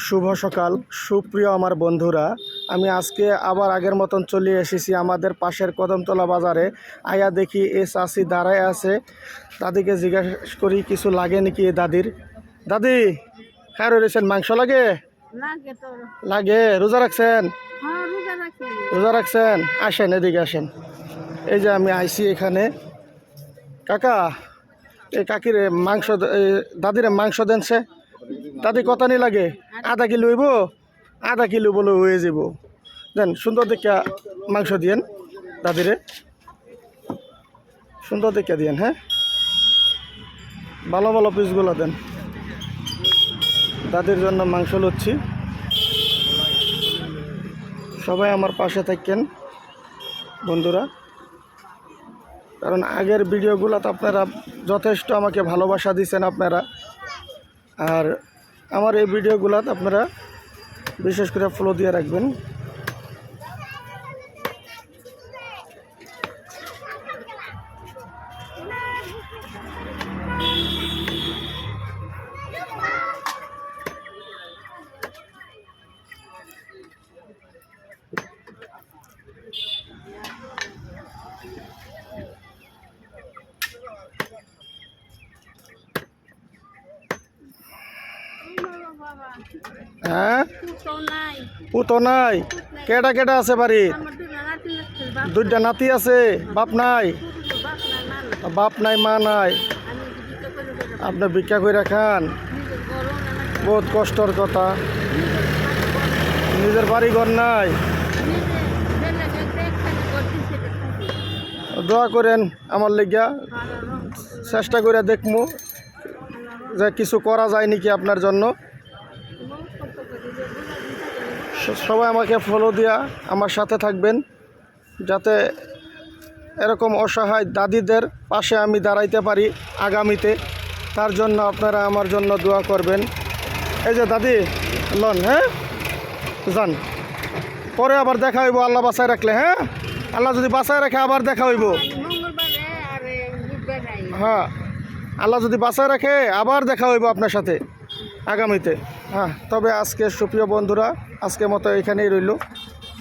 শুভ সকাল সুপ্রিয় আমার বন্ধুরা, আমি আজকে আবার আগের মতন চলে এসেছি আমাদের পাশের কদমতলা বাজারে। আয়া দেখি এ চাষি দাঁড়ায় আছে, দাদিকে জিজ্ঞাসা করি কিছু লাগে নাকি। দাদির দাদি হ্যাঁ রয়েছেন, মাংস লাগে? লাগে। রোজা রাখছেন? রোজা রাখছেন? আসেন এদিকে আসেন। এই যে আমি আইছি এখানে। কাকা এই কাকির মাংস, দাদিরে মাংস দেনছে। দাদি কত নি লাগে? আধা কিলো হইব? আধা কিলো বলে হয়ে যাব। দেন সুন্দর দেখে মাংস দিয়েন দাদিরে, সুন্দর দেখে দিয়েন। হ্যাঁ, ভালো ভালো পিসগুলো দেন। দাদির জন্য মাংস লচ্ছি। সবাই আমার পাশে থাকেন বন্ধুরা, কারণ আগের ভিডিওগুলোতে আপনারা যথেষ্ট আমাকে ভালোবাসা দিচ্ছেন আপনারা। আর আমার এই ভিডিওগুলোতে আপনারা বিশেষ করে ফলো দিয়ে রাখবেন। হ্যাঁ, পুতো নাই? কেটা কেটা আছে বাড়ি? দুইটা নাতি আছে। বাপ নাই? বাপ নাই মা নাই, আপনি ভিক্ষা করে খান? বহুত কষ্টর কথা। নিজের বাড়ি ঘর নাই? দোয়া করেন আমার লেগা, চেষ্টা করে দেখমু যে কিছু করা যায় নাকি আপনার জন্য। সবাই আমাকে ফলো দিয়া আমার সাথে থাকবেন, যাতে এরকম অসহায় দাদিদের পাশে আমি দাঁড়াইতে পারি আগামীতে। তার জন্য আপনারা আমার জন্য দোয়া করবেন। এই যে দাদি লন, হ্যাঁ যান, পরে আবার দেখা হইব আল্লাহ বাঁচায় রাখলে। হ্যাঁ, আল্লাহ যদি বাঁচায় রাখে আবার দেখা হইব। হ্যাঁ, আল্লাহ যদি বাঁচায় রাখে আবার দেখা হইব আপনার সাথে আগামীতে। হ্যাঁ, তবে আজকে সুপ্রিয় বন্ধুরা, আজকের মতো এখানেই রইল।